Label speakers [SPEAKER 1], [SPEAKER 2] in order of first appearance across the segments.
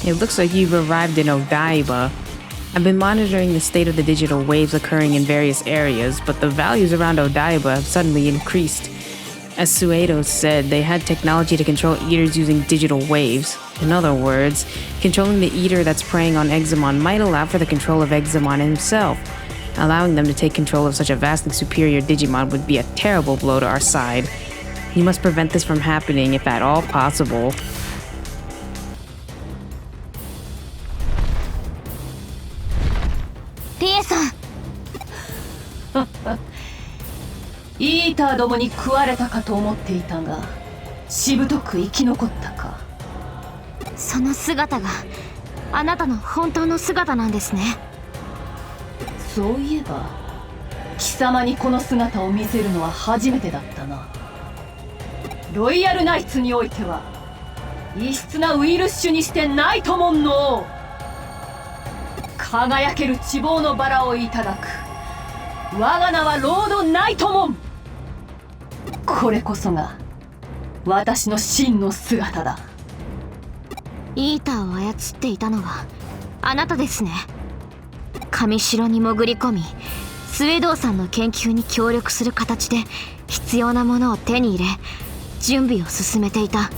[SPEAKER 1] It looks like you've arrived in Odaiba. I've been monitoring the state of the digital waves occurring in various areas, but the values around Odaiba have suddenly increased. As Suedo said, they had technology to control eaters using digital waves. In other words, controlling the eater that's preying on Examon might allow for the control of Examon himself. Allowing them to take control of such a vastly superior Digimon would be a terrible blow to our side. You must prevent this from happening if at all possible.
[SPEAKER 2] イーターどもに食われたかと思っていたが、しぶとく生き残ったか。
[SPEAKER 3] その姿があなたの本当の姿なんですね。
[SPEAKER 2] そういえば貴様にこの姿を見せるのは初めてだったな。ロイヤルナイツにおいては異質なウイルス種にしてナイトモンの輝ける地望のバラをいただく。我が名はロードナイトモン。これこそが私の真の姿だ。
[SPEAKER 3] イーターを操っていたのはあなたですね。上城に潜り込み、スウェドーさんの研究に協力する形で必要なものを手に入れ、準備を進めていた。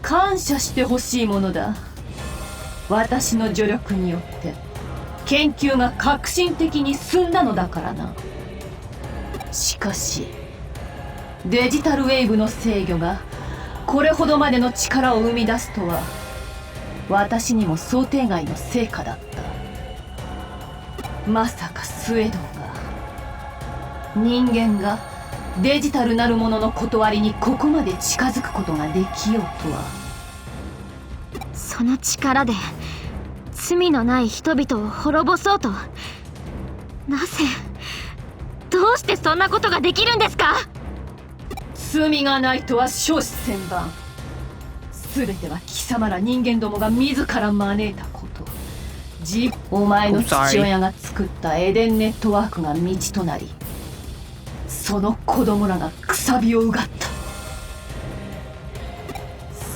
[SPEAKER 2] 感謝してほしいものだ。私の助力によって研究が革新的に進んだのだからな。しかしデジタルウェーブの制御がこれほどまでの力を生み出すとは私にも想定外の成果だった。まさかスウェドが人間がデジタルなるものの断りにここまで近づくことができようとは。
[SPEAKER 3] その力で罪のない人々を滅ぼそうと。なぜ、どうしてそんなことができるんですか？
[SPEAKER 2] 罪がないとは承知千万。全ては貴様ら人間どもが自ら招いたこと。お前の父親が作ったエデンネットワークが道となり、その子供らがくさびをうがった。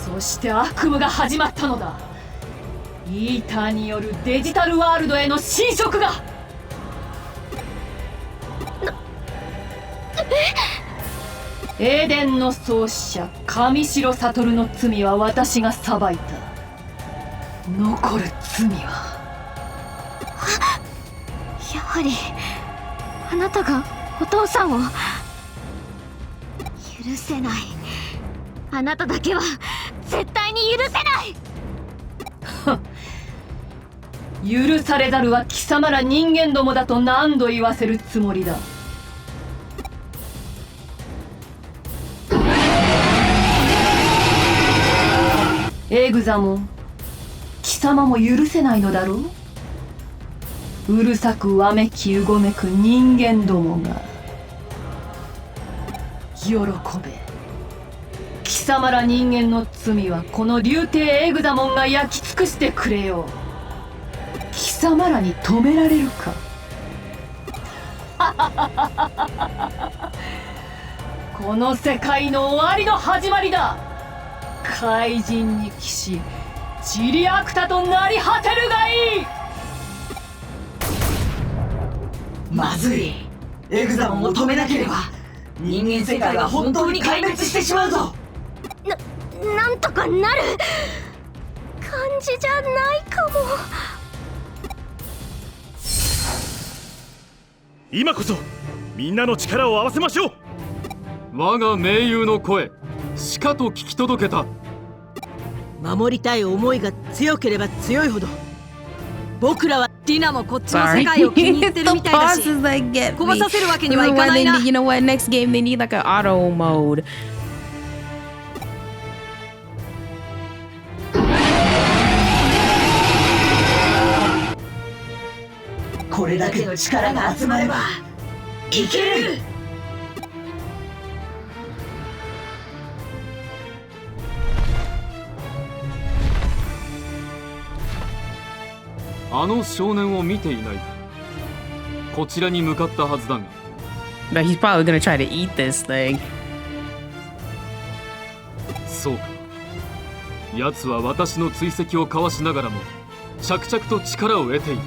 [SPEAKER 2] そして悪夢が始まったのだ。イーターによるデジタルワールドへの侵食が。エデンの創始者上白悟の罪は私が裁いた。残る罪は
[SPEAKER 3] やはりあなたがお父さんを。許せない。あなただけは絶対に許せない。
[SPEAKER 2] 許されざるは貴様ら人間どもだと何度言わせるつもりだ。エグザモン、貴様も許せないのだろう。うるさくわめきうごめく人間どもが。喜べ。貴様ら人間の罪はこの竜帝エグザモンが焼き尽くしてくれよう。貴様らに止められるか。この世界の終わりの始まりだ。怪人に騎士チリアクタとなり果てるがいい。
[SPEAKER 4] まずい。エグザモンを止めなければ人間世界は本当に壊滅してしまうぞ。
[SPEAKER 3] なんとかなる感じじゃないかも。
[SPEAKER 5] 今こそみんなの力を合わせましょう。
[SPEAKER 6] 我が盟友の声しかと聞き届けた。
[SPEAKER 7] 守りたい思いが強ければ強いほど、僕らはディナもこっちの世界を気に入ってるみたいだし、壊させるわけにはいかないな。
[SPEAKER 1] You know what? Next game they need like an auto mode.
[SPEAKER 4] これだけの力が集まればいける。
[SPEAKER 6] あの少年を見ていない。こちらに向かったはずだが。
[SPEAKER 1] But he's probably gonna try to eat this thing.
[SPEAKER 6] そうか。奴は私の追跡をかわしながらも着々と力を得ている。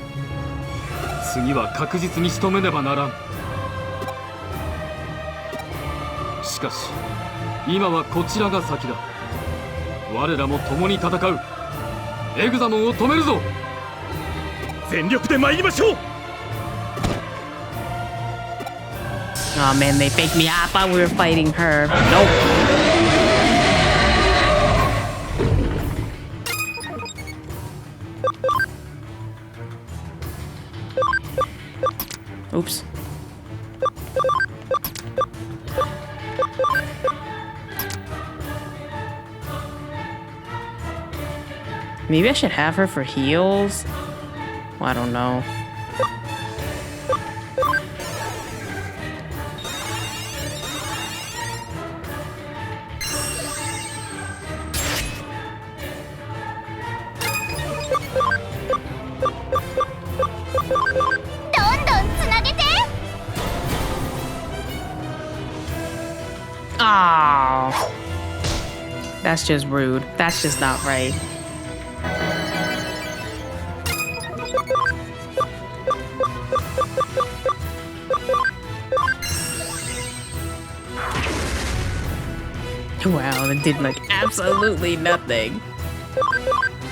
[SPEAKER 6] 次は確実に仕留めねばならん。しかし今はこちらが先だ。我らも共に戦う。エグザモンを止めるぞ。
[SPEAKER 5] 全力で参りましょう。
[SPEAKER 1] Oh man, they faked me. I thought we were fighting her. Nope. Oops. Maybe I should have her for heals? Well, I don't know. Oh, that's just rude. That's just not right. Wow, that did like absolutely nothing.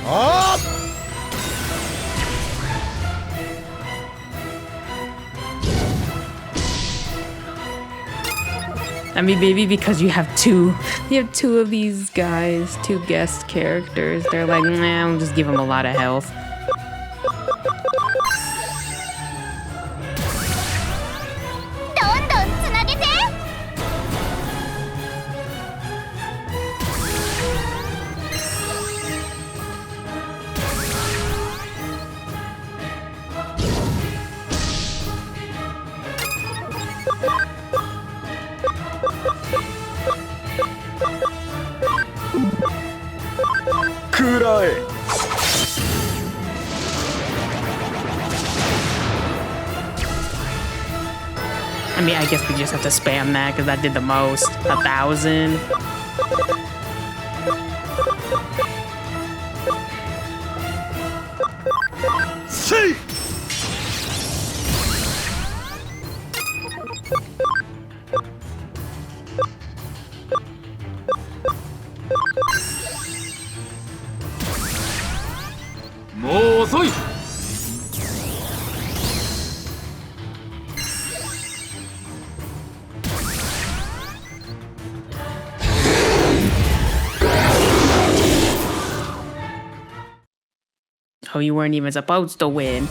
[SPEAKER 5] Up!
[SPEAKER 1] I mean, maybe because you have two of these guys, two guest characters. They're like, nah, I'll just give them a lot of health. I mean, I guess we just have to spam that because that did the most. 1,000.
[SPEAKER 5] See!
[SPEAKER 6] More遅い。
[SPEAKER 1] Oh, you weren't even supposed to win.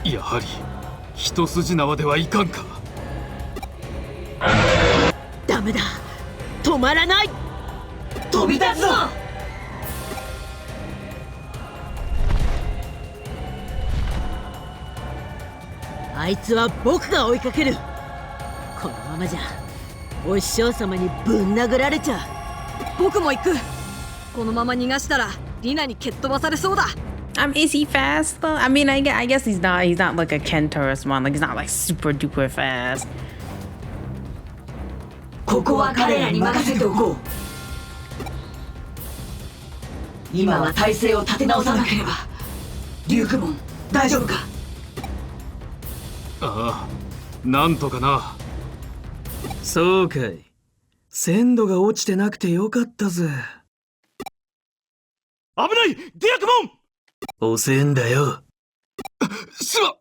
[SPEAKER 6] やはり一筋縄ではいかんか。
[SPEAKER 7] ダメだ、止まらない。
[SPEAKER 4] 飛び立つぞ。
[SPEAKER 7] あいつは僕が追いかける。このままじゃお師匠様にぶん殴られちゃう。僕も行く。このまま逃がしたらリナに蹴っ飛ばされそうだ。
[SPEAKER 1] Is he fast though? I mean, I guess he's not. He's not like a Kentorosmon. Like he's not like super duper fast.
[SPEAKER 4] ここは彼らに任せておこう。今は体勢を立て直さなければ。リュウクモン、大丈夫か？
[SPEAKER 6] ああ、なんとかな。
[SPEAKER 8] そうかい。鮮度が落ちてなくてよかったぜ。
[SPEAKER 5] 危ない！ディアクモン！
[SPEAKER 8] 遅えんだよ。
[SPEAKER 6] しまっ！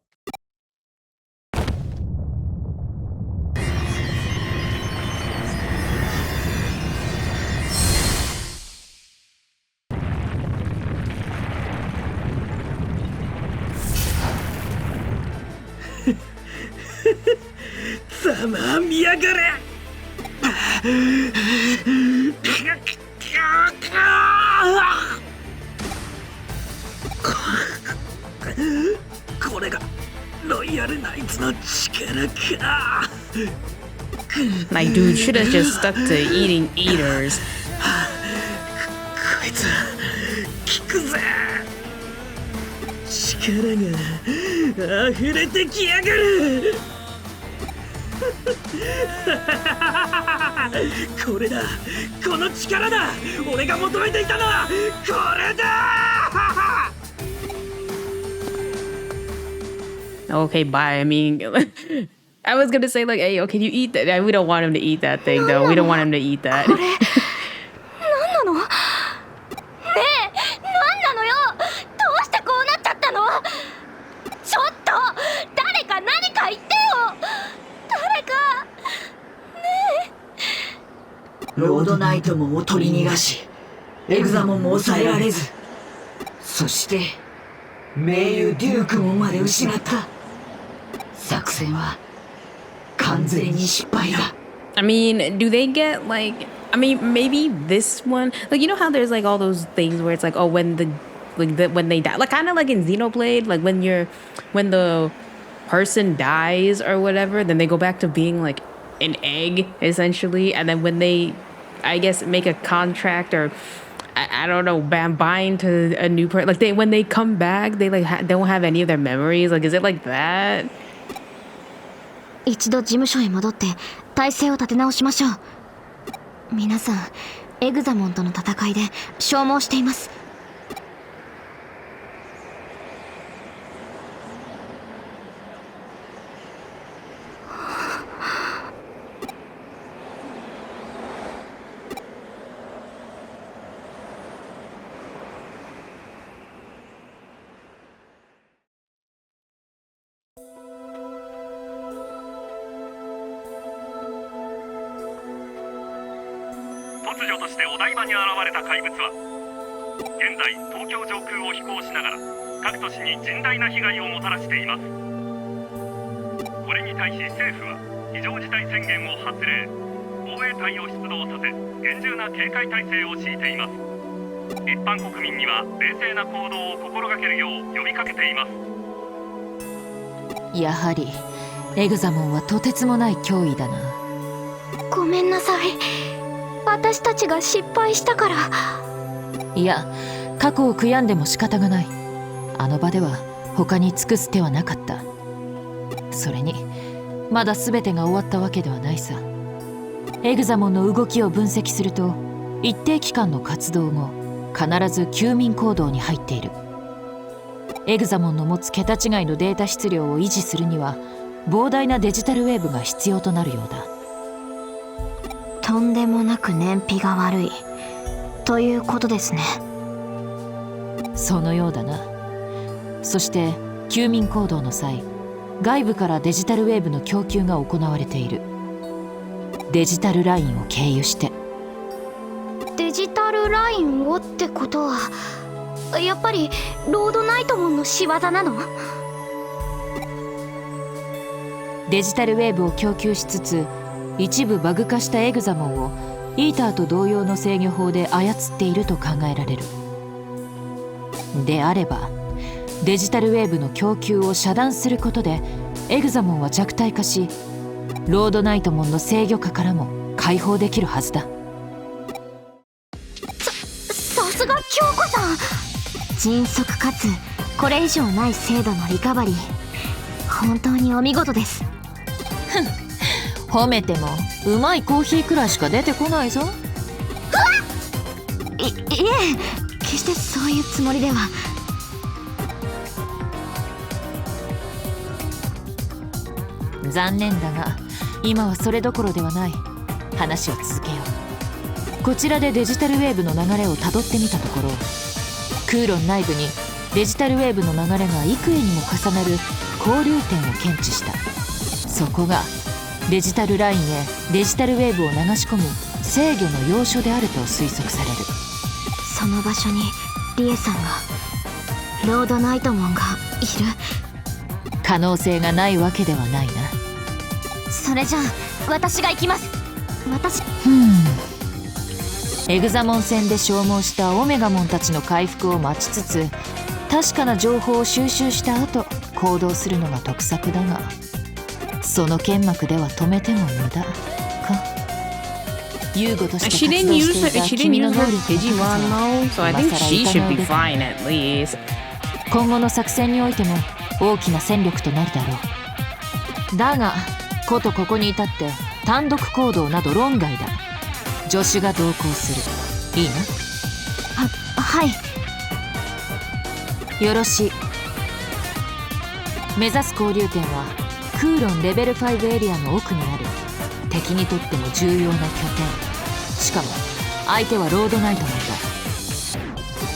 [SPEAKER 8] ざまあ見やがれ。これがロイヤルナイツの力か。
[SPEAKER 1] Like, dude, should have just stuck to eating eaters.
[SPEAKER 8] こいつ効くぜ。力が溢れてきやがる。これだ、この力だ。俺が求めていたのはこれだ。
[SPEAKER 1] Okay, bye. I mean, I was gonna say like, hey, yo, can you eat that? We don't want him to eat that thing, though. We don't want him to eat that.
[SPEAKER 3] これ何なの？ねえ、何なのよ。どうしてこうなっちゃったの？ちょっと誰か何か言ってよ。誰かね
[SPEAKER 4] え。ロードナイトモンを取り逃がし、エグザモンも抑えられず、そして盟友デュークモンまで失った。作戦は完全に失敗だ。
[SPEAKER 1] I mean, do they get like? I mean, maybe this one, like, you know how there's like all those things where it's like, oh, when when they die, like kind of like in Xenoblade, like when the person dies or whatever, then they go back to being like an egg essentially, and then when they, I guess, make a contract or I don't know, bind to a new person, like when they come back, they like don't have any of their memories. Like, is it like that?
[SPEAKER 3] 一度事務所へ戻って体制を立て直しましょう。皆さん、エグザモンとの戦いで消耗しています。
[SPEAKER 9] 突如としてお台場に現れた怪物は現在東京上空を飛行しながら各都市に甚大な被害をもたらしています。これに対し政府は非常事態宣言を発令、防衛隊を出動させ厳重な警戒態勢を敷いています。一般国民には冷静な行動を心がけるよう呼びかけています。
[SPEAKER 2] やはりエグザモンはとてつもない脅威だな。
[SPEAKER 3] ごめんなさい。私たちが失敗したから。
[SPEAKER 2] いや、過去を悔やんでも仕方がない。あの場では他に尽くす手はなかった。それにまだ全てが終わったわけではないさ。エグザモンの動きを分析すると一定期間の活動後必ず休眠行動に入っている。エグザモンの持つ桁違いのデータ質量を維持するには膨大なデジタルウェーブが必要となるようだ。
[SPEAKER 3] とんでもなく燃費が悪いということですね。
[SPEAKER 2] そのようだな。そして休眠行動の際、外部からデジタルウェーブの供給が行われている。デジタルラインを経由して。
[SPEAKER 3] デジタルラインをってことはやっぱりロードナイトモンの仕業なの？
[SPEAKER 2] デジタルウェーブを供給しつつ一部バグ化したエグザモンをイーターと同様の制御法で操っていると考えられる。であればデジタルウェーブの供給を遮断することでエグザモンは弱体化し、ロードナイトモンの制御下からも解放できるはずだ。
[SPEAKER 3] さすが京子さん。迅速かつこれ以上ない精度のリカバリー、本当にお見事です。
[SPEAKER 2] 褒めてもうまいコーヒーくらいしか出てこないぞ。
[SPEAKER 3] いえ、決してそういうつもりでは。
[SPEAKER 2] 残念だが今はそれどころではない。話を続けよう。こちらでデジタルウェーブの流れをたどってみたところ、空論内部にデジタルウェーブの流れが幾重にも重なる交流点を検知した。そこがデジタルラインへデジタルウェーブを流し込む制御の要所であると推測される。
[SPEAKER 3] その場所にリエさんが、ロードナイトモンがいる
[SPEAKER 2] 可能性がないわけではないな。
[SPEAKER 3] それじゃあ私が行きます。
[SPEAKER 2] エグザモン戦で消耗したオメガモンたちの回復を待ちつつ、確かな情報を収集した後行動するのが得策だが、その剣幕では止めても無駄か。遊具として活動していた君の能力は今更痛みを出て、今後の作戦においても大きな戦力となるだろう。だが
[SPEAKER 10] ことここに至って単独行動など論外だ。助手が同行する。いいな。
[SPEAKER 3] はい。
[SPEAKER 10] よろしい。目指す交流点は空論レベル5エリアの奥にある敵にとっても重要な拠点。しかも相手はロードナイトなんだ。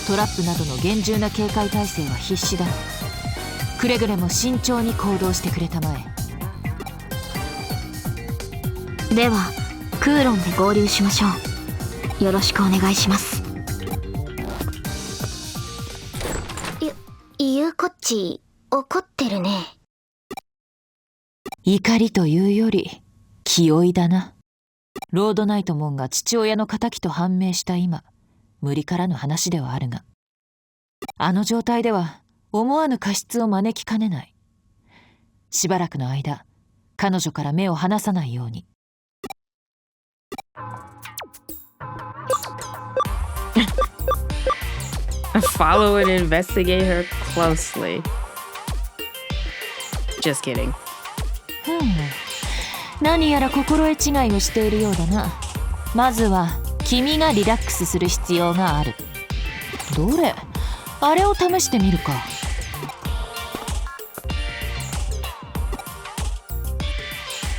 [SPEAKER 10] トラップなどの厳重な警戒態勢は必至だ。くれぐれも慎重に行動してくれたまえ。
[SPEAKER 3] では空論で合流しましょう。よろしくお願いします。ゆうこっち怒ってるね。
[SPEAKER 10] 怒りというより気負いだな。ロードナイトモンが父親の仇と判明した今、無理からぬ話ではあるが、あの状態では思わぬ過失を招きかねない。しばらくの間彼女から目を離さないように。
[SPEAKER 1] Follow and investigate her closely. Just kidding.
[SPEAKER 10] 何やら心得違いをしているようだな。まずは君がリラックスする必要がある。どれ、あれを試してみるか。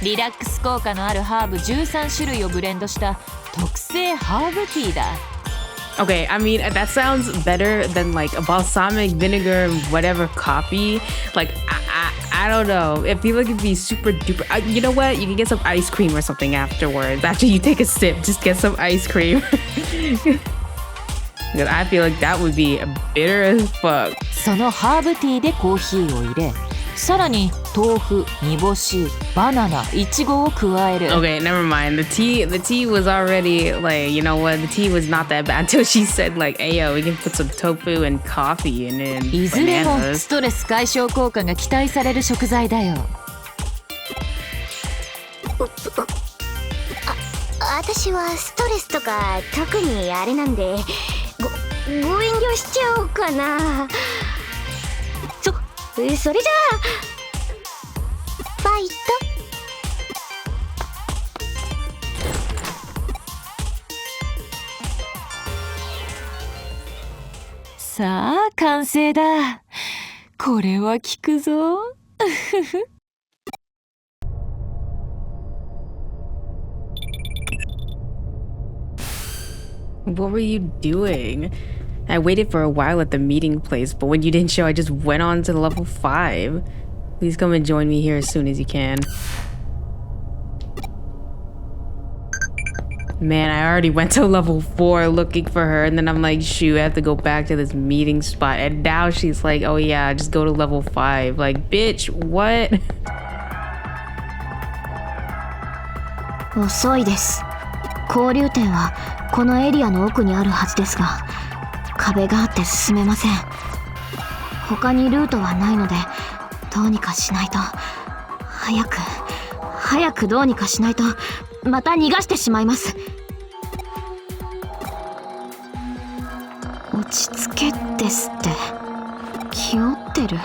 [SPEAKER 10] リラックス効果のあるハーブ13種類をブレンドした特製ハーブティーだ。
[SPEAKER 1] Okay, I mean, that sounds better than like a balsamic vinegar, whatever coffee. Like, I don't know. I feel like it'd be super duper. You know what? You can get some ice cream or something afterwards. After you take a sip, just get some ice cream. Because I feel like that would be bitter as fuck.
[SPEAKER 10] そのハーブティーでコーヒーを入れ、さらに豆腐、煮干し、バナナ、イチゴを加える。
[SPEAKER 1] Okay, never mind. The tea was already like, you know what? The tea was not that bad until she said like, "Hey, yo, we can put some tofu and coffee and then
[SPEAKER 10] いずれも
[SPEAKER 1] bananas."
[SPEAKER 10] ストレス解消効果が期待される食材だよ。
[SPEAKER 3] 私はストレスとか特にあれなんで、ご遠慮しちゃおうかな。それじゃあファイト。
[SPEAKER 10] さあ完成だ。これは効くぞ。
[SPEAKER 1] What were you doing? I waited for a while at the meeting place, but when you didn't show, I just went on to level 5. Please come and join me here as soon as you can. Man, I already went to level 4 looking for her, and then I'm like, shoot, I have to go back to this meeting spot. And now she's like, oh yeah, just go to level 5. Like, bitch, what?
[SPEAKER 3] 遅いです。交流点はこのエリアの奥にあるはずですが、壁があって進めません。他にルートはないので、どうにかしないと。早くどうにかしないと、また逃がしてしまいます。落ち着けですって。気負ってる。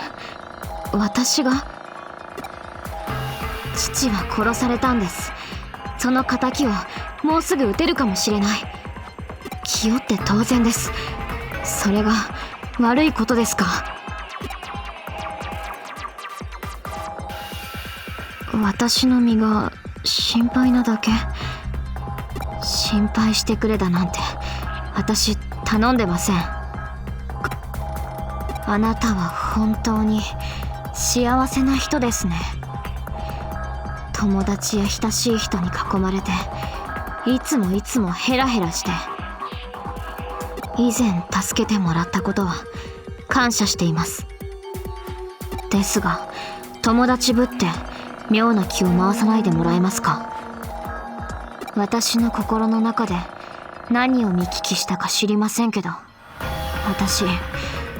[SPEAKER 3] 私が？父は殺されたんです。その仇をもうすぐ撃てるかもしれない。気負って当然です。それが悪いことですか？私の身が心配なだけ。心配してくれだなんて私頼んでません。あなたは本当に幸せな人ですね。友達や親しい人に囲まれて、いつもヘラヘラして。以前助けてもらったことは感謝しています。ですが友達ぶって妙な気を回さないでもらえますか？私の心の中で何を見聞きしたか知りませんけど、私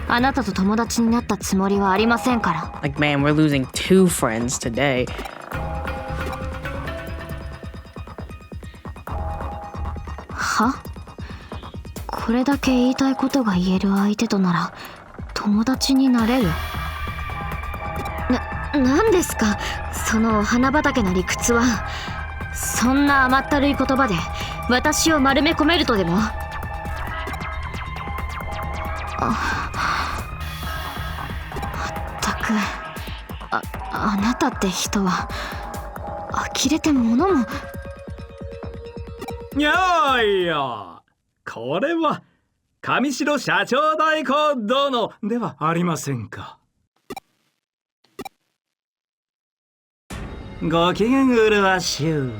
[SPEAKER 3] あなたと友達になったつもりはありませんから。
[SPEAKER 1] Like, man, we're losing 2 friends today.
[SPEAKER 3] は？これだけ言いたいことが言える相手となら友達になれる？何ですかそのお花畑の理屈はそんな甘ったるい言葉で私を丸め込めるとでも？あなたって人は呆れて物も。
[SPEAKER 8] いやいや、これは上白社長代行殿ではありませんか。ご機嫌うるわしゅ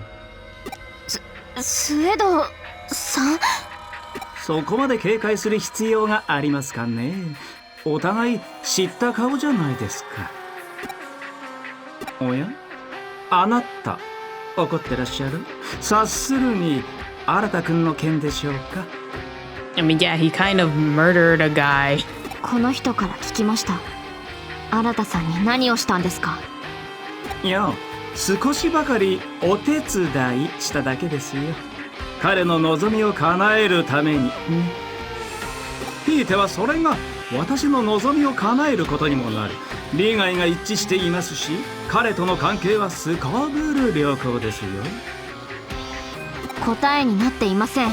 [SPEAKER 8] う。
[SPEAKER 3] スエドさん？
[SPEAKER 8] そこまで警戒する必要がありますかね。お互い知った顔じゃないですか。おや、あなた怒ってらっしゃる？察するに新くんの件でしょうか。
[SPEAKER 1] I mean, yeah, he kind of murdered a guy.
[SPEAKER 3] この人から聞きました。新さんに何をしたんですか？
[SPEAKER 8] いや、少しばかりお手伝いしただけですよ。彼の望みを叶えるために。ひいてはそれが私の望みを叶えることにもなる。利害が一致していますし、彼との関係はすこぶる良好ですよ。
[SPEAKER 3] 答えになっていません。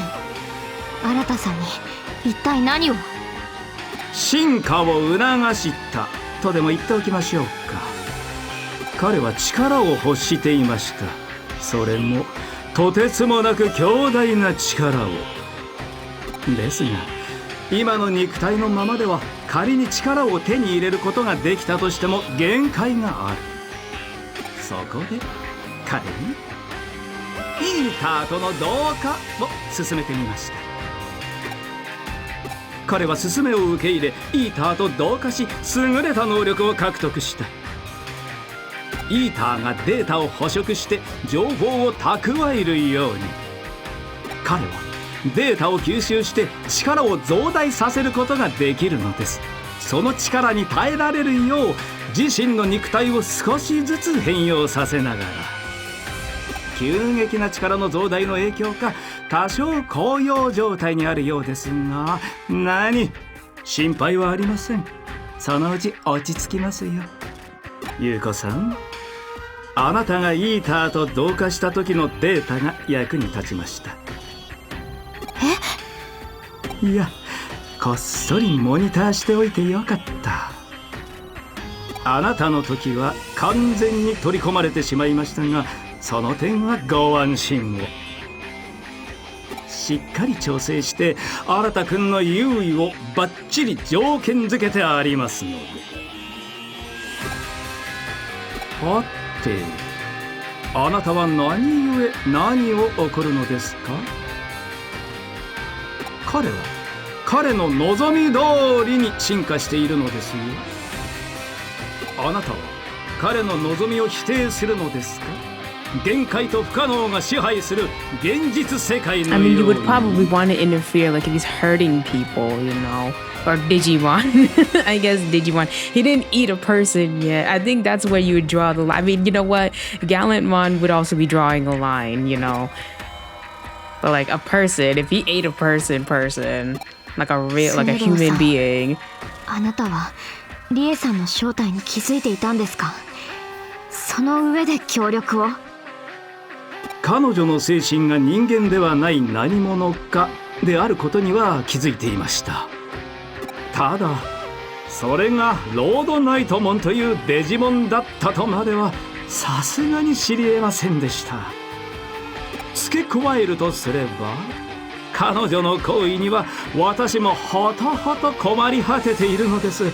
[SPEAKER 3] 新さんに一体何を？
[SPEAKER 8] 進化を促したとでも言っておきましょうか。彼は力を欲していました。それもとてつもなく強大な力を。ですが今の肉体のままでは仮に力を手に入れることができたとしても限界がある。そこで彼にイーターとの同化を進めてみました。彼は勧めを受け入れイーターと同化し優れた能力を獲得した。イーターがデータを捕食して情報を蓄えるように、彼はデータを吸収して力を増大させることができるのです。その力に耐えられるよう自身の肉体を少しずつ変容させながら、急激な力の増大の影響か多少高揚状態にあるようですが、何心配はありません。そのうち落ち着きますよ。優子さん、あなたがイーターと同化した時のデータが役に立ちました。いや、こっそりモニターしておいてよかった。あなたの時は完全に取り込まれてしまいましたが、その点はご安心を。しっかり調整して新くんの優位をバッチリ条件付けてありますので。はて、あなたは何故何を起こるのですか？彼は彼の望み通りに進化しているのですよ。あなたは彼の望みを否定するのですか？限界と不可能が支配する現実世界のように。
[SPEAKER 1] I mean, you would probably want to interfere, like if he's hurting people, you know, or Digimon. I guess Digimon. He didn't eat a person yet. I think that's where you would draw the line. I mean, you know what? Gallantmon would also be drawing a line, you know. But like a person, if he ate a person, like a real, like a human being.
[SPEAKER 3] あなたはリエさんの正体に気づいていたんですか？その上で協力を？
[SPEAKER 8] 彼女の精神が人間ではない何者かであることには気づいていました。ただそれがロードナイトモンというデジモンだったとまではさすがに知り得ませんでした。付け加えるとすれば、彼女の行為には私もほとほと困り果てているのです。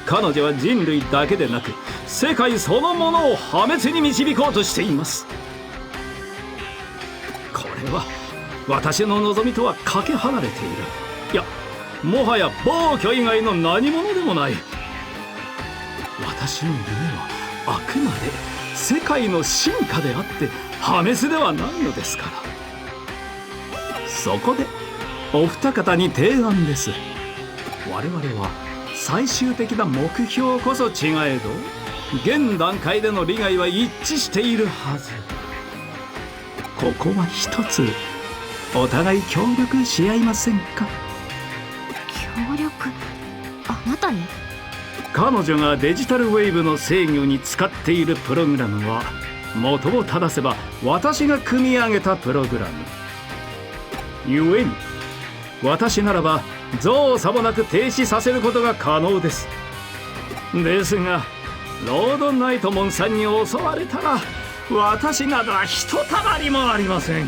[SPEAKER 8] 彼女は人類だけでなく世界そのものを破滅に導こうとしています。これは私の望みとはかけ離れている。いや、もはや暴挙以外の何者でもない。私の夢はあくまで世界の進化であって破滅ではないのですから。そこでお二方に提案です。我々は最終的な目標こそ違えど、現段階での利害は一致しているはず。ここは一つお互い協力し合いませんか？
[SPEAKER 3] 協力？あなたに？
[SPEAKER 8] 彼女がデジタルウェーブの制御に使っているプログラムは元を正せば私が組み上げたプログラム。故に私ならば造作もなく停止させることが可能です。ですがロードナイトモンさんに襲われたら私などはひとたまりもありません。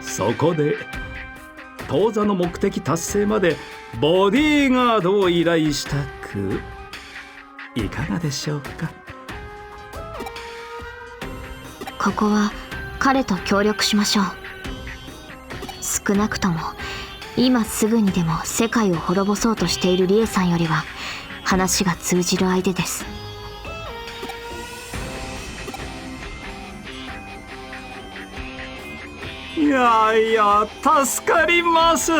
[SPEAKER 8] そこで当座の目的達成までボディーガードを依頼したくいかがでしょうか。
[SPEAKER 3] ここは彼と協力しましょう。少なくとも今すぐにでも世界を滅ぼそうとしているリエさんよりは話が通じる相手です。
[SPEAKER 8] いやいや助かります。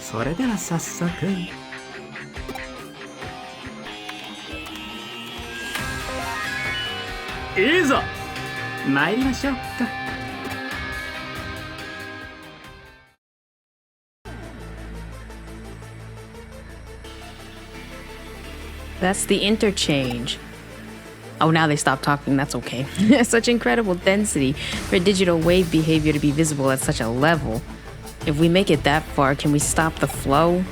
[SPEAKER 8] それでは早速いざ参りましょうか。
[SPEAKER 1] That's the interchange. Oh, now they stopped talking. That's okay. Such incredible density for digital wave behavior to be visible at such a level. If we make it that far, can we stop the flow?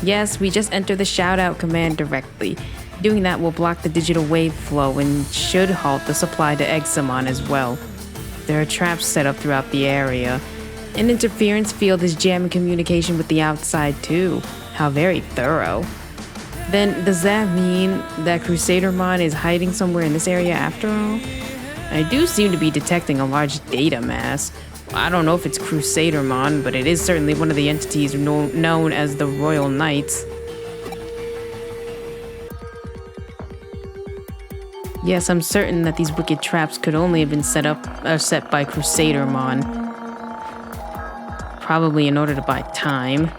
[SPEAKER 1] Yes, we just enter the shout-out command directly. Doing that will block the digital wave flow and should halt the supply to Examon as well. There are traps set up throughout the area. An interference field is jamming communication with the outside too. How very thorough. Then, does that mean that Crusadermon is hiding somewhere in this area after all? I do seem to be detecting a large data mass. I don't know if it's Crusadermon, but it is certainly one of the entities known as the Royal Knights. Yes, I'm certain that these wicked traps could only have been set by Crusadermon. Probably in order to buy time.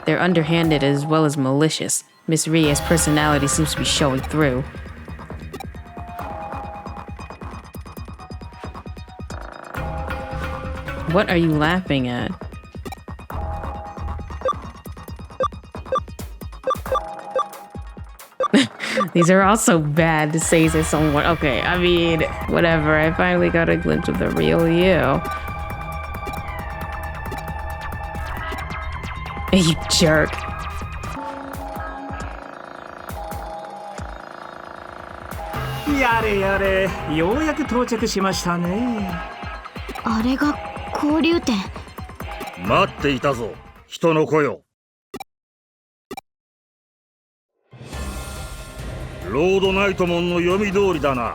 [SPEAKER 1] They're underhanded as well as malicious. Miss Ria's personality seems to be showing through. What are you laughing at? These are all so bad to say to someone. Okay, I mean, whatever. I finally got a glimpse of the real you. You jerk.
[SPEAKER 8] Yare yare, ようやく到着しましたね。
[SPEAKER 3] あれが交流点。
[SPEAKER 5] 待っていたぞ、人の子よ。ロードナイトモンの読み通りだな。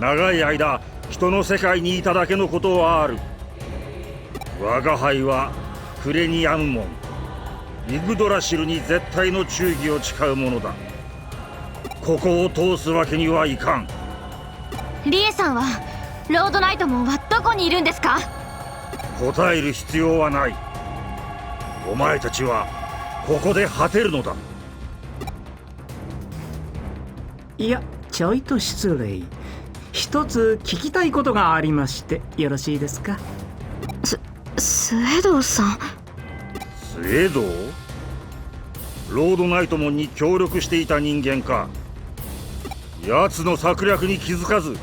[SPEAKER 5] 長い間人の世界にいただけのことはある。我が輩はクレニアムモン、イグドラシルに絶対の忠義を誓うものだ。ここを通すわけにはいかん。
[SPEAKER 3] リエさんはロードナイトモンはどこにいるんですか？
[SPEAKER 5] 答える必要はない。お前たちはここで果てるのだ。
[SPEAKER 8] いや、ちょいと失礼。一つ聞きたいことがありましてよろしいですか？
[SPEAKER 3] スエドウさん。
[SPEAKER 5] スエドウ？ロードナイトモンに協力していた人間か。奴の策略に気づかず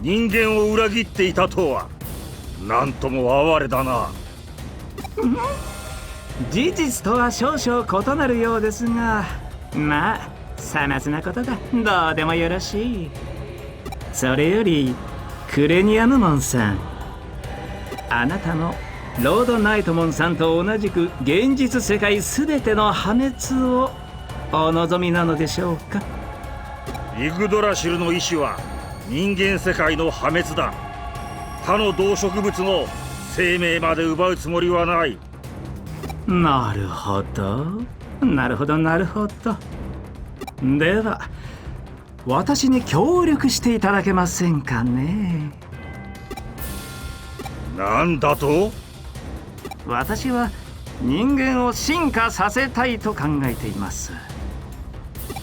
[SPEAKER 5] 人間を裏切っていたとは、なんとも哀れだな。
[SPEAKER 8] 事実とは少々異なるようですが、まあさまつなことだ。どうでもよろしい。それよりクレニアムモンさん、あなたのロードナイトモンさんと同じく現実世界すべての破滅をお望みなのでしょうか？
[SPEAKER 5] イグドラシルの意志は人間世界の破滅だ。他の動植物の生命まで奪うつもりはない。
[SPEAKER 8] なるほど、なるほど、なるほど。では私に協力していただけませんかね？
[SPEAKER 5] なんだと？
[SPEAKER 8] 私は人間を進化させたいと考えています。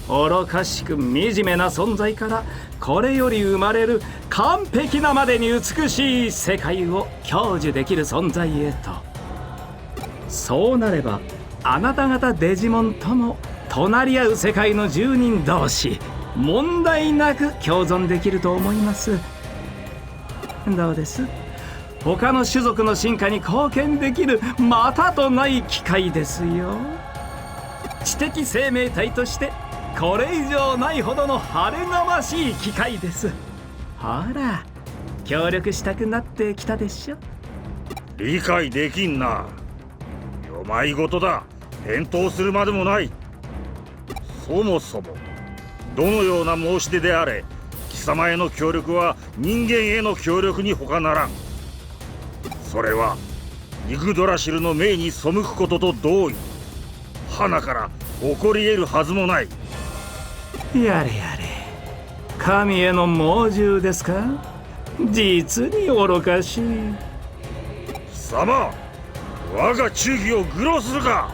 [SPEAKER 8] 愚かしく惨めな存在からこれより生まれる完璧なまでに美しい世界を享受できる存在へと。そうなればあなた方デジモンとも隣り合う世界の住人同士問題なく共存できると思います。どうです？他の種族の進化に貢献できるまたとない機会ですよ。知的生命体としてこれ以上ないほどの晴れがましい機会です。ほら協力したくなってきたでしょ。
[SPEAKER 5] 理解できんな。よまいごとだ。返答するまでもない。そもそもどのような申し出であれ、貴様への協力は人間への協力に他ならん。それはイグドラシルの命に背くことと同意。花から起こり得るはずもない。
[SPEAKER 8] やれやれ、神への猛獣ですか？実に愚かしい。
[SPEAKER 5] 貴様、我が忠義を愚弄するか。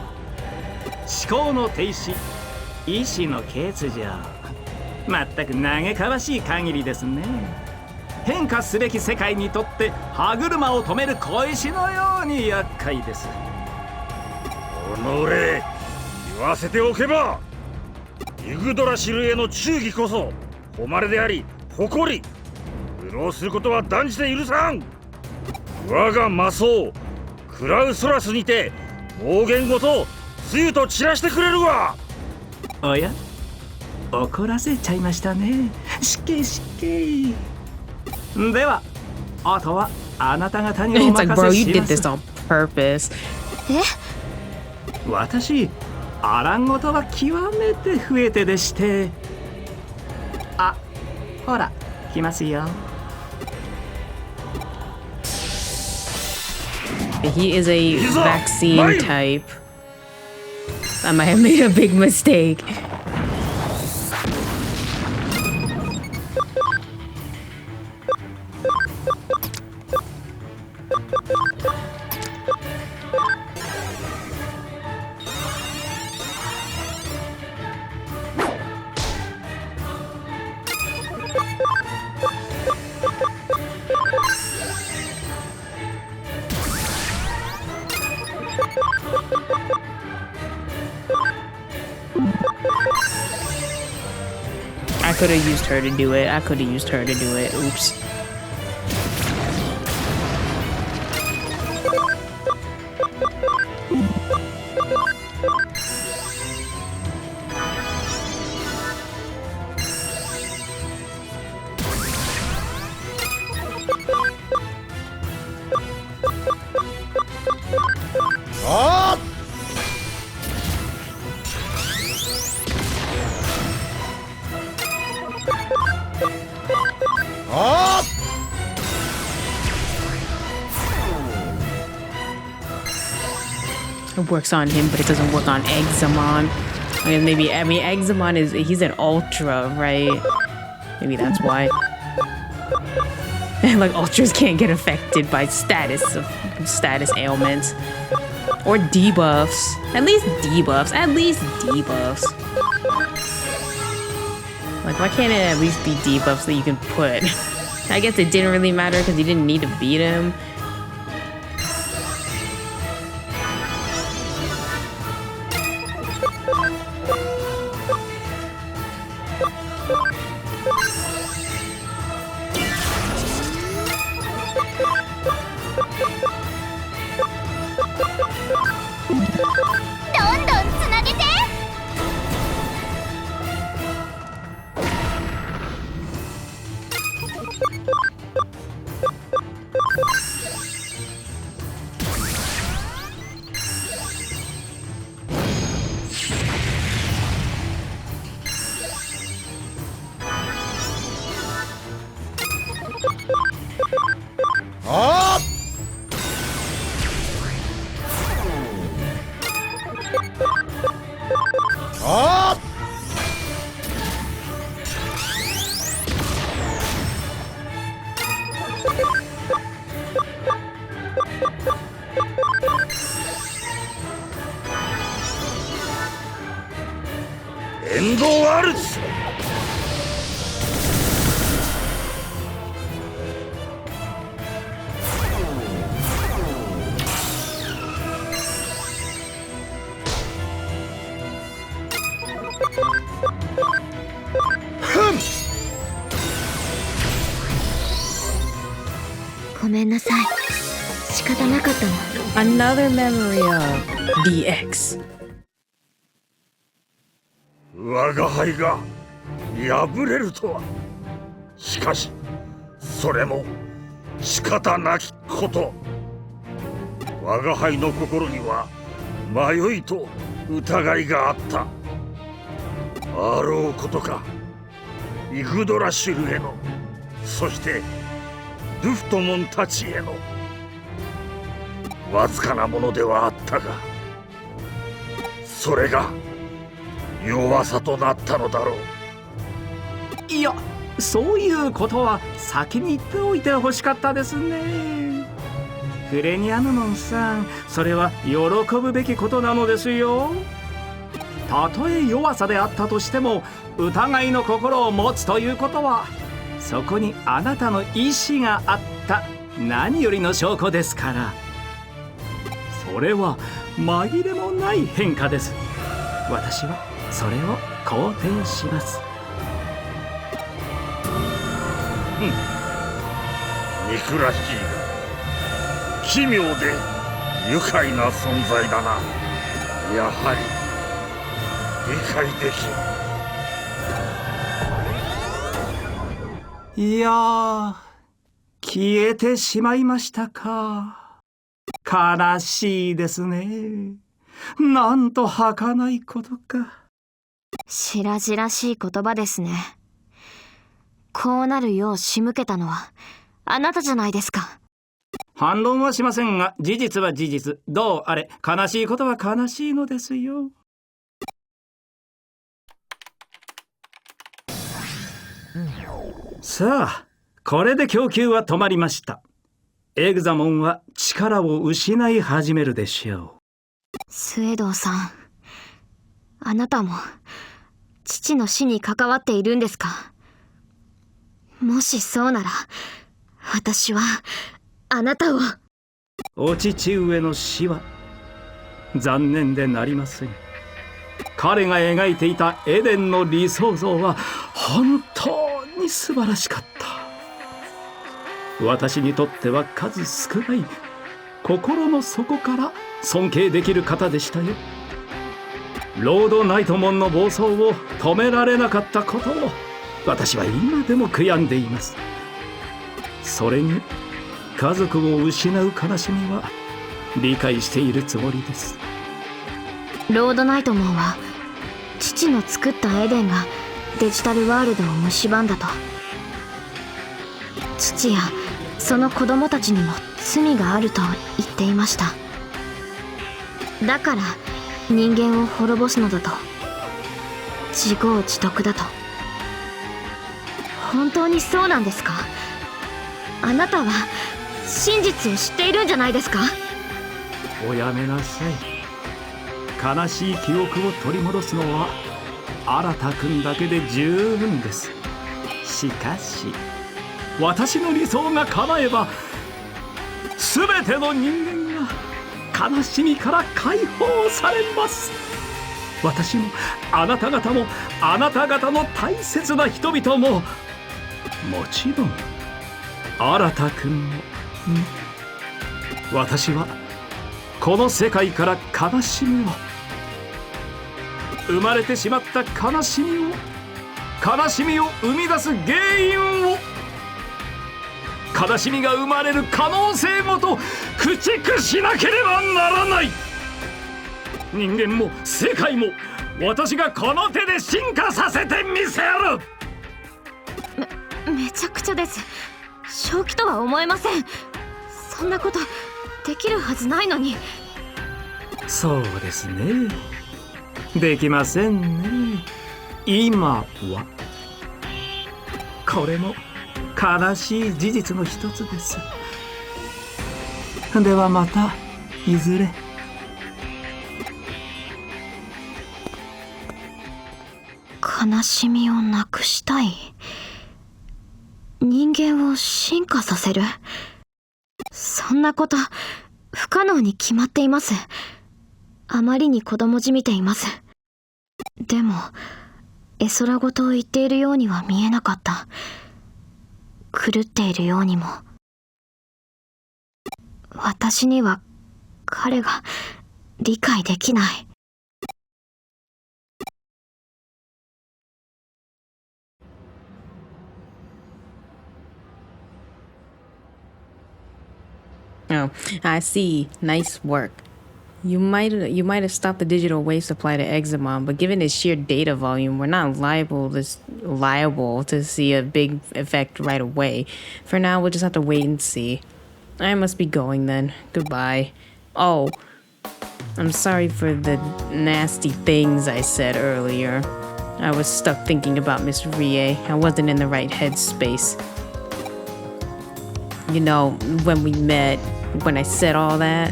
[SPEAKER 8] 思考の停止、意志の欠如。まったく嘆かわしい限りですね。変化すべき世界にとって歯車を止める小石のように厄介です。
[SPEAKER 5] おのれ、言わせておけば、イグドラシルへの忠義こそ誉れであり誇り。愚弄することは断じて許さん。我が魔僧クラウソラスにて暴言ごとつゆと散らしてくれるわ。
[SPEAKER 8] おや、怒らせちゃいましたね。失敬失敬。ではあとはあなた方にお
[SPEAKER 1] It's like,
[SPEAKER 8] 任
[SPEAKER 1] bro,
[SPEAKER 8] せ
[SPEAKER 1] you
[SPEAKER 8] し
[SPEAKER 1] did
[SPEAKER 8] ま
[SPEAKER 1] this
[SPEAKER 8] す。
[SPEAKER 1] on purpose.
[SPEAKER 8] 私あらんごとは極めて増えてでして。あ、ほら来ますよ。
[SPEAKER 1] He is a vaccine type. I might have made a big mistake. I could have used her to do it. I could have used her to do it. Oops. It works on him, but it doesn't work on Examon. I mean, Examon he's an ultra, right? Maybe that's why. Like ultras can't get affected by status ailments or debuffs. At least debuffs. Like, why can't it at least be debuffs that you can put? I guess it didn't really matter because you didn't need to beat him.
[SPEAKER 3] ごめんなさい。仕方なかったの。
[SPEAKER 1] Another memory of DX.
[SPEAKER 5] 我が輩が敗れるとは。しかしそれも仕方なきこと。我が輩の心には迷いと疑いがあった。あろうことかイグドラシュルへの、そしてルフトモンたちへのわずかなものではあったが、それが弱さとなったのだろう。
[SPEAKER 8] いや、そういうことは先に言っておいてほしかったですね。クレニアヌモンさん、それは喜ぶべきことなのですよ。たとえ弱さであったとしても疑いの心を持つということは、そこにあなたの意志があった何よりの証拠ですから。それは紛れもない変化です。私はそれを肯定します。
[SPEAKER 5] ニクラヒキが奇妙で愉快な存在だな。やはり理解できん。
[SPEAKER 8] いやー、消えてしまいましたか。悲しいですね。なんと儚いことか。
[SPEAKER 3] 白々しい言葉ですね。こうなるよう仕向けたのはあなたじゃないですか。
[SPEAKER 8] 反論はしませんが、事実は事実。どうあれ、悲しいことは悲しいのですよ。さあ、これで供給は止まりました。エグザモンは力を失い始めるでしょ
[SPEAKER 3] スエドウさん、あなたも父の死に関わっているんですか？もしそうなら、私はあなたを。
[SPEAKER 8] お父上の死は残念でなりません。彼が描いていたエデンの理想像は本当に素晴らしかった。私にとっては数少ない心の底から尊敬できる方でしたよ。ロードナイトモンの暴走を止められなかったことを私は今でも悔やんでいます。それに家族を失う悲しみは理解しているつもりです。
[SPEAKER 3] ロードナイトモンは父の作ったエデンがデジタルワールドを蝕んだと。父やその子供たちにも罪があると言っていました。だから人間を滅ぼすのだと。自業自得だと。本当にそうなんですか？あなたは真実を知っているんじゃないですか？
[SPEAKER 8] おやめなさい。悲しい記憶を取り戻すのは新君だけで十分です。しかし私の理想が叶えば全ての人間が悲しみから解放されます。私もあなた方もあなた方の大切な人々も、もちろん新君も、私はこの世界から悲しみを、生まれてしまった悲しみを生み出す原因を、悲しみが生まれる可能性ごと駆逐しなければならない。人間も世界も私がこの手で進化させてみせる。
[SPEAKER 3] めちゃくちゃです。正気とは思えません。そんなことできるはずないのに。
[SPEAKER 8] そうですね、できませんね、今は。これも悲しい事実の一つです。ではまたいずれ。
[SPEAKER 3] 悲しみをなくしたい。人間を進化させる。そんなこと不可能に決まっています。あまりに子供じみています。でも絵空事を言っているようには見えなかった。狂っているようにも。私には彼が理解できない。
[SPEAKER 1] Oh, I see. Nice work. You might have stopped the digital wave supply to Examon, but given its sheer data volume, we're not liable to see a big effect right away. For now, we'll just have to wait and see. I must be going then. Goodbye. Oh, I'm sorry for the nasty things I said earlier. I was stuck thinking about Miss Rie. I wasn't in the right headspace. You know, when we met, when I said all that.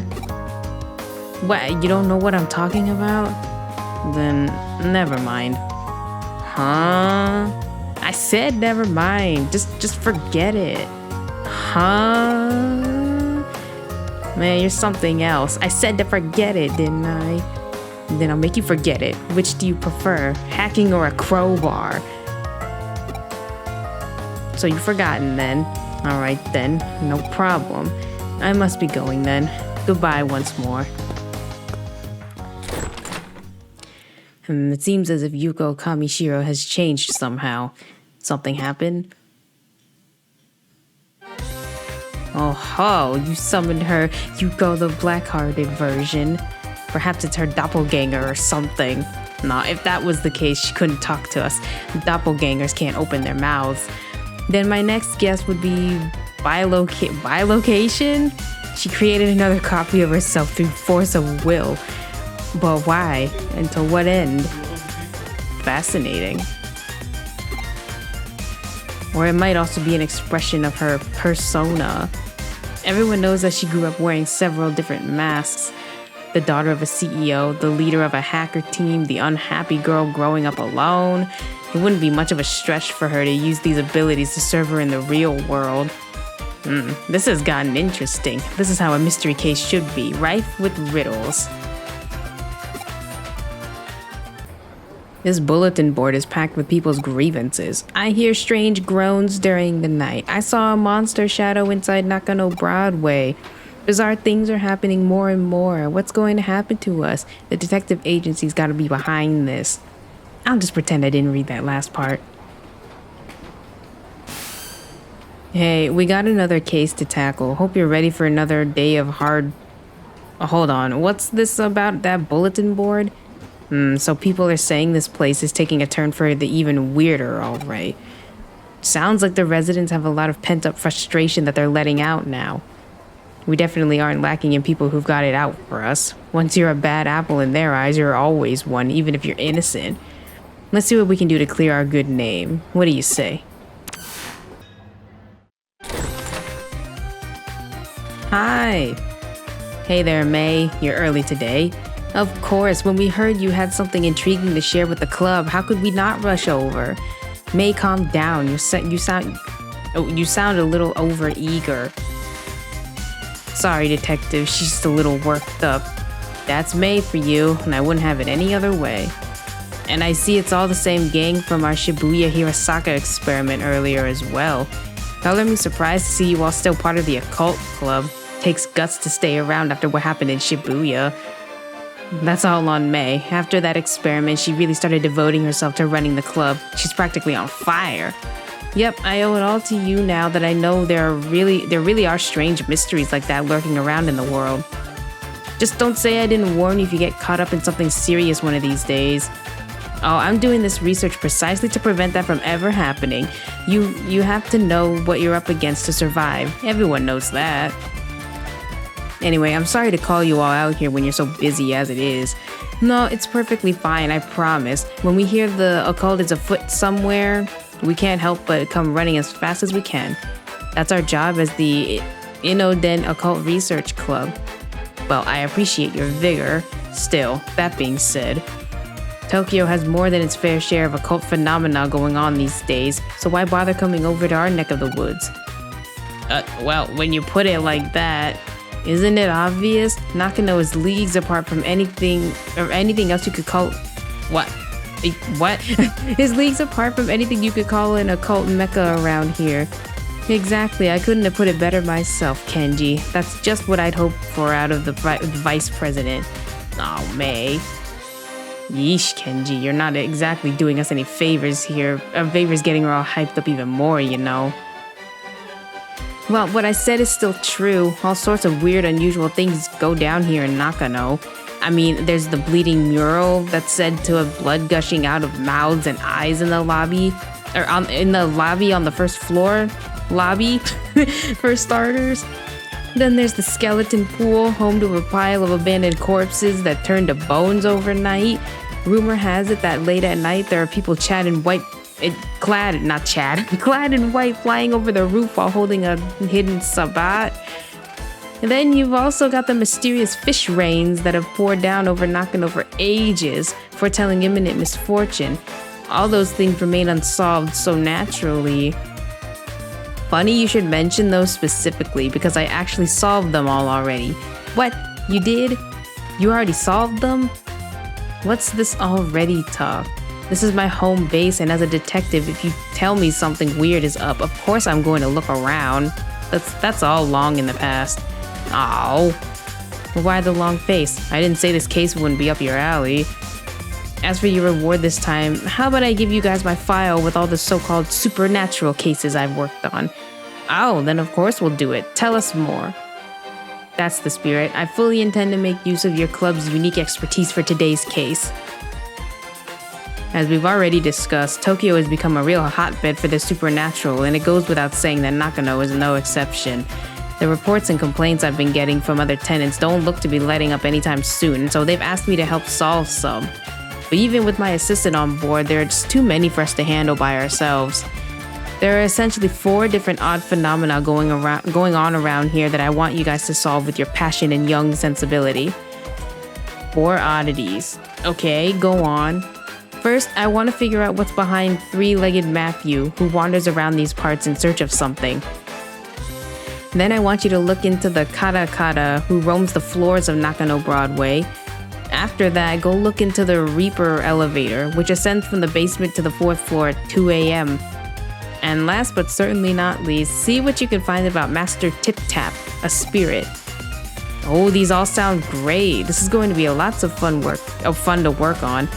[SPEAKER 1] What, you don't know what I'm talking about? Then never mind. Huh? I said never mind. Just forget it. Huh? Man, you're something else. I said to forget it, didn't I? Then I'll make you forget it. Which do you prefer, hacking or a crowbar? So you've forgotten then. Alright then, no problem. I must be going then. Goodbye once more. It seems as if Yuko Kamishiro has changed somehow. Something happened? Oh ho, you summoned her, Yuko the Black-Hearted version. Perhaps it's her doppelganger or something. Nah, if that was the case, she couldn't talk to us. Doppelgangers can't open their mouths. Then my next guess would be bilocation? She created another copy of herself through force of will. But why? And to what end? Fascinating. Or it might also be an expression of her persona. Everyone knows that she grew up wearing several different masks. The daughter of a CEO, the leader of a hacker team, the unhappy girl growing up alone. It wouldn't be much of a stretch for her to use these abilities to serve her in the real world. This has gotten interesting. This is how a mystery case should be, rife with riddles. This bulletin board is packed with people's grievances. I hear strange groans during the night. I saw a monster shadow inside Nakano Broadway. Bizarre things are happening more and more. What's going to happen to us? The detective agency's got to be behind this. I'll just pretend I didn't read that last part. Hey, we got another case to tackle. Hope you're ready for another day of hard... hold on, what's this about that bulletin board? So people are saying this place is taking a turn for the even weirder, alright. Sounds like the residents have a lot of pent-up frustration that they're letting out now. We definitely aren't lacking in people who've got it out for us. Once you're a bad apple in their eyes, you're always one, even if you're innocent. Let's see what we can do to clear our good name. What do you say? Hi! Hey there, May. You're early today. Of course, when we heard you had something intriguing to share with the club, how could we not rush over? May, calm down. You sound a little over-eager. Sorry, detective. She's just a little worked up. That's May for you, and I wouldn't have it any other way. And I see it's all the same gang from our Shibuya Hirasaka experiment earlier as well. Color me surprised to see you all still part of the occult club. Takes guts to stay around after what happened in Shibuya. That's all on May. After that experiment, she really started devoting herself to running the club. She's practically on fire. Yep, I owe it all to you now that I know there really are strange mysteries like that lurking around in the world. Just don't say I didn't warn you if you get caught up in something serious one of these days. Oh, I'm doing this research precisely to prevent that from ever happening. You have to know what you're up against to survive. Everyone knows that. Anyway, I'm sorry to call you all out here when you're so busy as it is. No, it's perfectly fine, I promise. When we hear the occult is afoot somewhere, we can't help but come running as fast as we can. That's our job as the Inoden Occult Research Club. Well, I appreciate your vigor. Still, that being said, Tokyo has more than its fair share of occult phenomena going on these days, so why bother coming over to our neck of the woods? Well, when you put it like that, isn't it obvious? Nakano is leagues apart from anything else you could call... What? What? Is leagues apart from anything you could call an occult mecca around here. Exactly, I couldn't have put it better myself, Kenji. That's just what I'd hoped for out of the vice president. Oh, May. Yeesh, Kenji, you're not exactly doing us any favors here. Favors getting her all hyped up even more, you know. Well, what I said is still true. All sorts of weird, unusual things go down here in Nakano. I mean, there's the bleeding mural that's said to have blood gushing out of mouths and eyes in the lobby. In the lobby on the first floor. Lobby, for starters. Then there's the skeleton pool, home to a pile of abandoned corpses that turn to bones overnight. Rumor has it that late at night there are people clad in white flying over the roof while holding a hidden sabbat. And then you've also got the mysterious fish rains that have poured down over Nakano for ages, foretelling imminent misfortune. All those things remain unsolved so naturally. Funny you should mention those specifically because I actually solved them all already. What? You did? You already solved them? What's this already talk? This is my home base, and as a detective, if you tell me something weird is up, of course I'm going to look around. That's all long in the past. Oh. Why the long face? I didn't say this case wouldn't be up your alley. As for your reward this time, how about I give you guys my file with all the so-called supernatural cases I've worked on? Oh, then of course we'll do it. Tell us more. That's the spirit. I fully intend to make use of your club's unique expertise for today's case. As we've already discussed, Tokyo has become a real hotbed for the supernatural, and it goes without saying that Nakano is no exception. The reports and complaints I've been getting from other tenants don't look to be letting up anytime soon, so they've asked me to help solve some. But even with my assistant on board, there are just too many for us to handle by ourselves. There are essentially 4 different odd phenomena going on around here that I want you guys to solve with your passion and young sensibility. 4 oddities. Okay, go on. First, I want to figure out what's behind 3-legged Matthew, who wanders around these parts in search of something. Then I want you to look into the Kata, who roams the floors of Nakano Broadway. After that, go look into the Reaper elevator, which ascends from the basement to the 4th floor at 2 a.m. And last but certainly not least, see what you can find about Master Tip Tap, a spirit. Oh, these all sound great. This is going to be lots of fun to work on.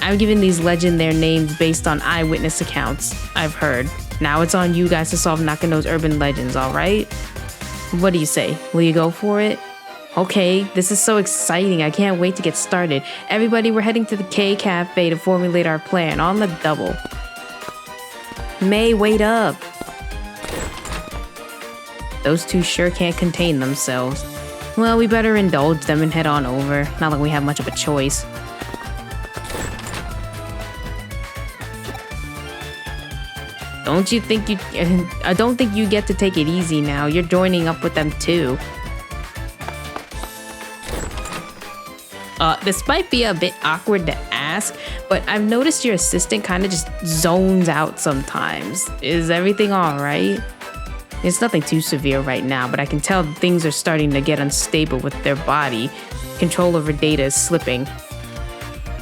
[SPEAKER 1] I've given these legends their names based on eyewitness accounts I've heard. Now it's on you guys to solve Nakano's urban legends, alright? What do you say? Will you go for it? Okay, this is so exciting. I can't wait to get started. Everybody, we're heading to the K Cafe to formulate our plan on the double. May, wait up. Those two sure can't contain themselves. Well, we better indulge them and head on over. Not like we have much of a choice. I don't think you get to take it easy now. You're joining up with them too. This might be a bit awkward to ask, but I've noticed your assistant kind of just zones out sometimes. Is everything alright? It's nothing too severe right now, but I can tell things are starting to get unstable with their body. Control over data is slipping.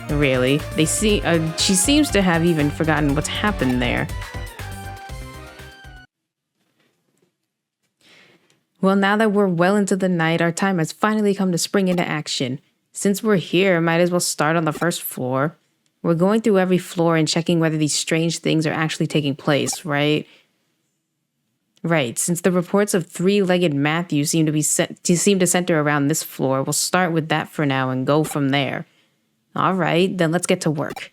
[SPEAKER 1] Really, she seems to have even forgotten what's happened there. Well, now that we're well into the night, our time has finally come to spring into action. Since we're here, might as well start on the first floor. We're going through every floor and checking whether these strange things are actually taking place, right? Right, since the reports of 3-legged Matthew seem to center around this floor, we'll start with that for now and go from there. Alright, then let's get to work.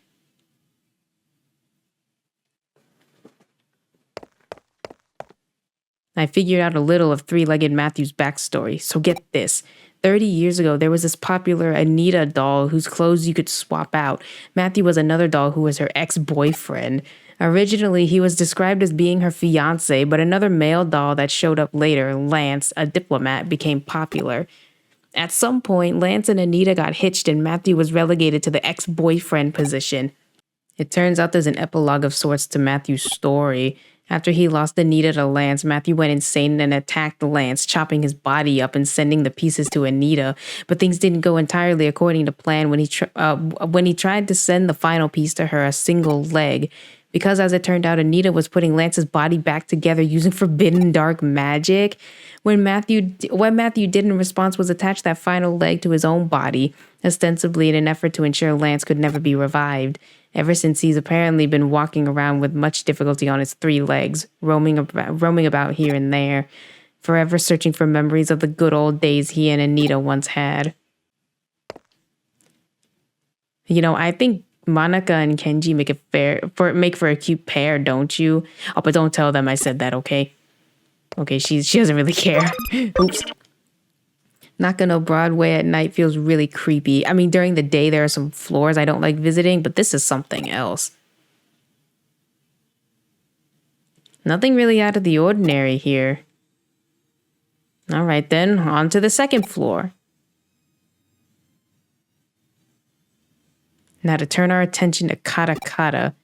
[SPEAKER 1] I figured out a little of 3-legged Matthew's backstory, so get this. 30 years ago, there was this popular Anita doll whose clothes you could swap out. Matthew was another doll who was her ex-boyfriend. Originally, he was described as being her fiancé, but another male doll that showed up later, Lance, a diplomat, became popular. At some point, Lance and Anita got hitched and Matthew was relegated to the ex-boyfriend position. It turns out there's an epilogue of sorts to Matthew's story. After he lost Anita to Lance, Matthew went insane and attacked Lance, chopping his body up and sending the pieces to Anita. But things didn't go entirely according to plan when he tried to send the final piece to her, a single leg. Because as it turned out, Anita was putting Lance's body back together using forbidden dark magic. What Matthew did in response was attach that final leg to his own body, ostensibly in an effort to ensure Lance could never be revived. Ever since, he's apparently been walking around with much difficulty on his 3 legs, roaming about here and there, forever searching for memories of the good old days he and Anita once had. You know, I think Monica and Kenji make for a cute pair, don't you? Oh, but don't tell them I said that, okay? Okay, she doesn't really care. Oops. Nakano Broadway at night feels really creepy. I mean, during the day there are some floors I don't like visiting, but this is something else. Nothing really out of the ordinary here. All right then, on to the second floor. Now to turn our attention to Kata Kata.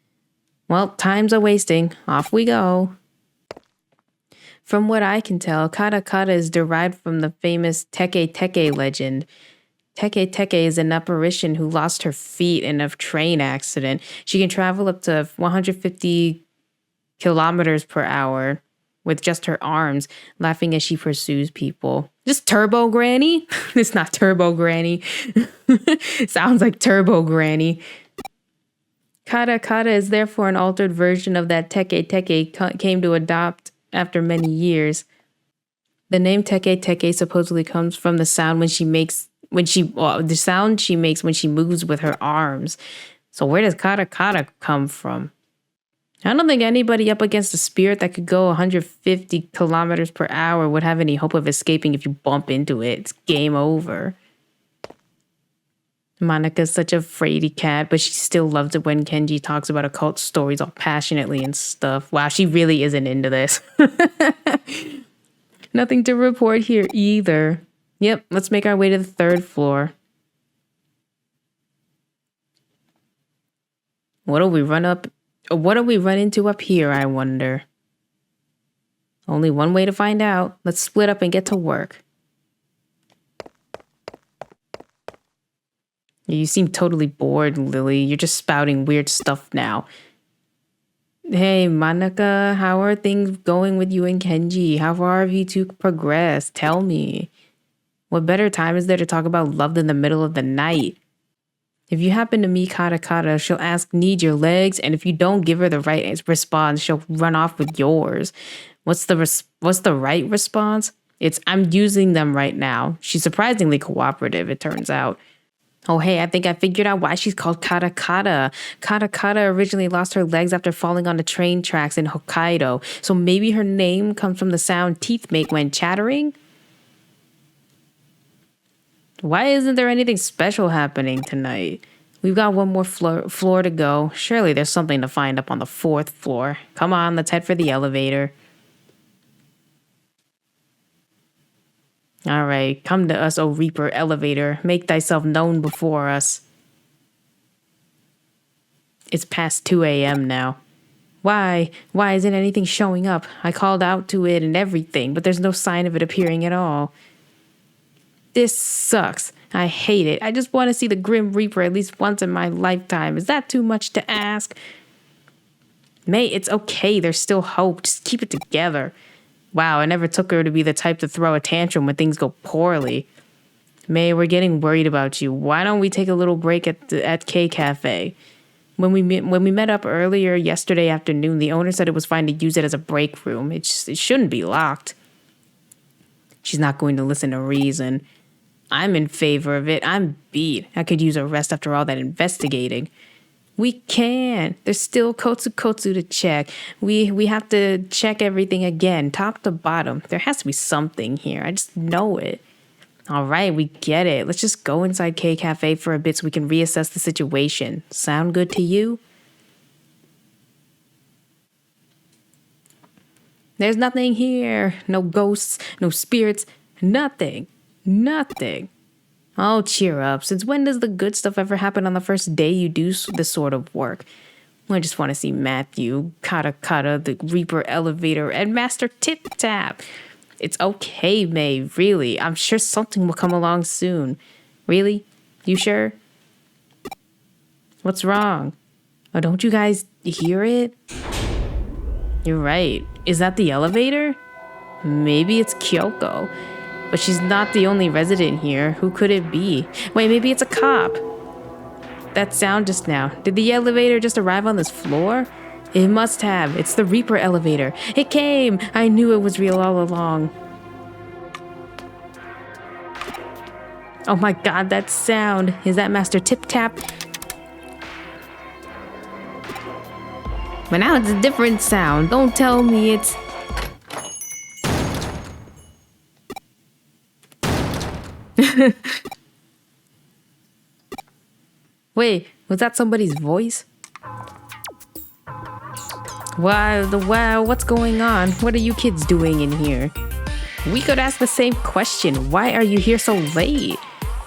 [SPEAKER 1] Well, time's a wasting. Off we go. From what I can tell, Kata Kata is derived from the famous Teke Teke legend. Teke Teke is an apparition who lost her feet in a train accident. She can travel up to 150 kilometers per hour with just her arms, laughing as she pursues people. Just Turbo Granny? It's not Turbo Granny. Sounds like Turbo Granny. Kata Kata is therefore an altered version of that Teke Teke came to adopt after many years. The name Teke Teke supposedly comes from the sound the sound she makes when she moves with her arms. So where does Kata Kata come from? I don't think anybody up against a spirit that could go 150 kilometers per hour would have any hope of escaping if you bump into it. It's game over. Monica's such a fraidy cat, but she still loves it when Kenji talks about occult stories all passionately and stuff. Wow, she really isn't into this. Nothing to report here either. Yep, let's make our way to the 3rd floor. What do we run into up here, I wonder? Only one way to find out. Let's split up and get to work. You seem totally bored, Lily. You're just spouting weird stuff now. Hey, Monica, how are things going with you and Kenji? How far have you two progressed? Tell me. What better time is there to talk about love than the middle of the night? If you happen to meet Kata Kata, she'll ask, need your legs? And if you don't give her the right response, she'll run off with yours. What's the right response? It's, I'm using them right now. She's surprisingly cooperative, it turns out. Oh, hey, I think I figured out why she's called Kata Kata. Kata Kata originally lost her legs after falling on the train tracks in Hokkaido. So maybe her name comes from the sound teeth make when chattering? Why isn't there anything special happening tonight? We've got one more floor to go. Surely there's something to find up on the 4th floor. Come on, let's head for the elevator. All right, come to us, O Reaper elevator. Make thyself known before us. It's past 2 a.m. now. Why? Why isn't anything showing up? I called out to it and everything, but there's no sign of it appearing at all. This sucks. I hate it. I just want to see the Grim Reaper at least once in my lifetime. Is that too much to ask? May, it's okay. There's still hope. Just keep it together. Wow, I never took her to be the type to throw a tantrum when things go poorly. May, we're getting worried about you. Why don't we take a little break at K Cafe? When we met up earlier yesterday afternoon, the owner said it was fine to use it as a break room. It shouldn't be locked. She's not going to listen to reason. I'm in favor of it. I'm beat. I could use a rest after all that investigating. We can. There's still Kotsu to check. We have to check everything again, top to bottom. There has to be something here. I just know it. All right, we get it. Let's just go inside K Cafe for a bit so we can reassess the situation. Sound good to you? There's nothing here. No ghosts, no spirits, nothing. Nothing. Oh, cheer up. Since when does the good stuff ever happen on the first day you do this sort of work? I just want to see Matthew, Kata Kata, the Reaper elevator, and Master Tip Tap. It's okay, May, really. I'm sure something will come along soon. Really? You sure? What's wrong? Oh, don't you guys hear it? You're right. Is that the elevator? Maybe it's Kyoko. But she's not the only resident here. Who could it be? Wait, maybe it's a cop. That sound just now. Did the elevator just arrive on this floor? It must have. It's the Reaper elevator. It came! I knew it was real all along. Oh my god, that sound. Is that Master Tip Tap? But now it's a different sound. Don't tell me it's... Wait, was that somebody's voice? Wow, what's going on? What are you kids doing in here? We could ask the same question. Why are you here so late?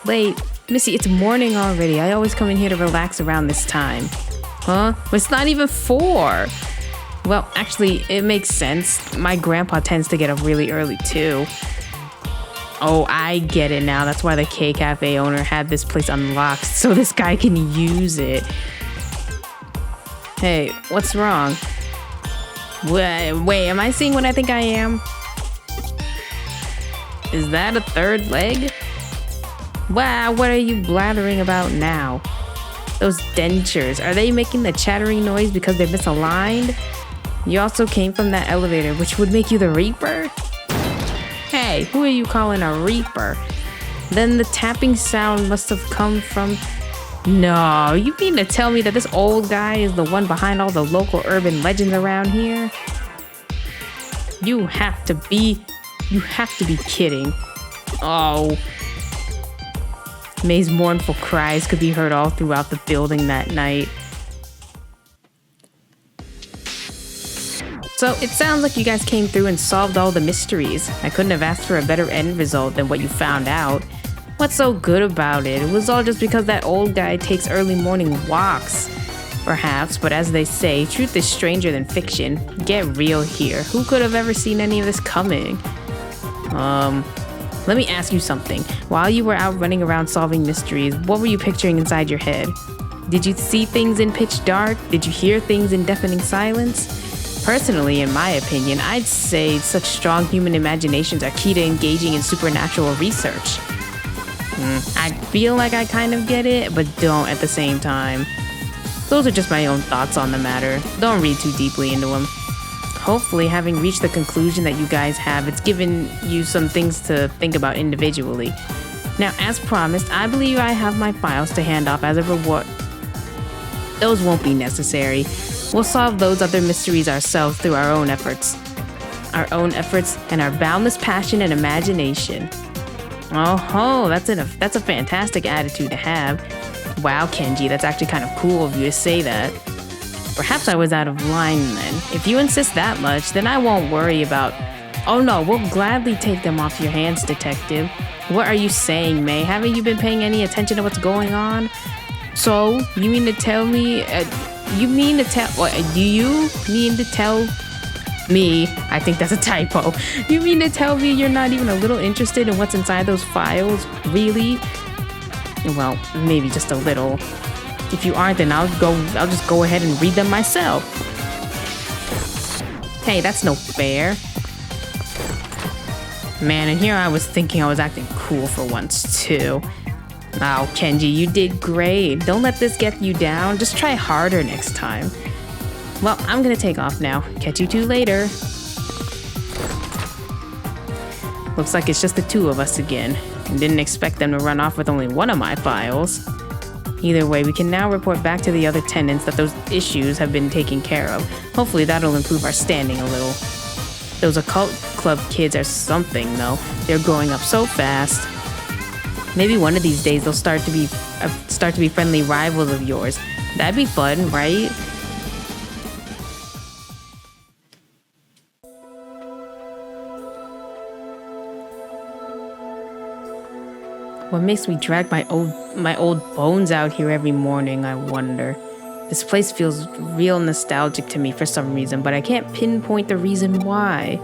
[SPEAKER 1] Missy, it's morning already. I always come in here to relax around this time. Huh? But it's not even 4. Well, actually, it makes sense. My grandpa tends to get up really early too. Oh, I get it now. That's why the K-Cafe owner had this place unlocked, so this guy can use it. Hey, what's wrong? Wait, am I seeing what I think I am? Is that a third leg? Wow, what are you blathering about now? Those dentures, are they making the chattering noise because they're misaligned? You also came from that elevator, which would make you the Reaper? Hey, who are you calling a Reaper? Then the tapping sound must have come from... No, you mean to tell me that this old guy is the one behind all the local urban legends around here? You have to be kidding. Oh. May's mournful cries could be heard all throughout the building that night. So it sounds like you guys came through and solved all the mysteries. I couldn't have asked for a better end result than what you found out. What's so good about it? It was all just because that old guy takes early morning walks. Perhaps, but as they say, truth is stranger than fiction. Get real here. Who could have ever seen any of this coming? Let me ask you something. While you were out running around solving mysteries, what were you picturing inside your head? Did you see things in pitch dark? Did you hear things in deafening silence? Personally, in my opinion, I'd say such strong human imaginations are key to engaging in supernatural research. I feel like I kind of get it, but don't at the same time. Those are just my own thoughts on the matter. Don't read too deeply into them. Hopefully, having reached the conclusion that you guys have, it's given you some things to think about individually. Now, as promised, I believe I have my files to hand off as a reward. Those won't be necessary. We'll solve those other mysteries ourselves through our own efforts. Our own efforts and our boundless passion and imagination. Oh, that's a fantastic attitude to have. Wow, Kenji, that's actually kind of cool of you to say that. Perhaps I was out of line then. If you insist that much, then I won't worry about... Oh no, we'll gladly take them off your hands, Detective. What are you saying, May? Haven't you been paying any attention to what's going on? So, you mean to tell me... do you mean to tell me, I think that's a typo. You mean to tell me you're not even a little interested in what's inside those files? Really? Well, maybe just a little. If you aren't, then I'll just go ahead and read them myself. Hey, that's no fair. Man, and here I was thinking I was acting cool for once too. Oh, Kenji, you did great. Don't let this get you down. Just try harder next time. Well, I'm gonna take off now. Catch you two later. Looks like it's just the two of us again. I didn't expect them to run off with only one of my files. Either way, we can now report back to the other tenants that those issues have been taken care of. Hopefully that'll improve our standing a little. Those occult club kids are something, though. They're growing up so fast. Maybe one of these days they'll start to be friendly rivals of yours. That'd be fun, right? What makes me drag my old bones out here every morning, I wonder. This place feels real nostalgic to me for some reason, but I can't pinpoint the reason why.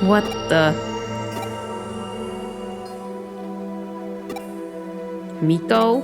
[SPEAKER 1] What the... Miko?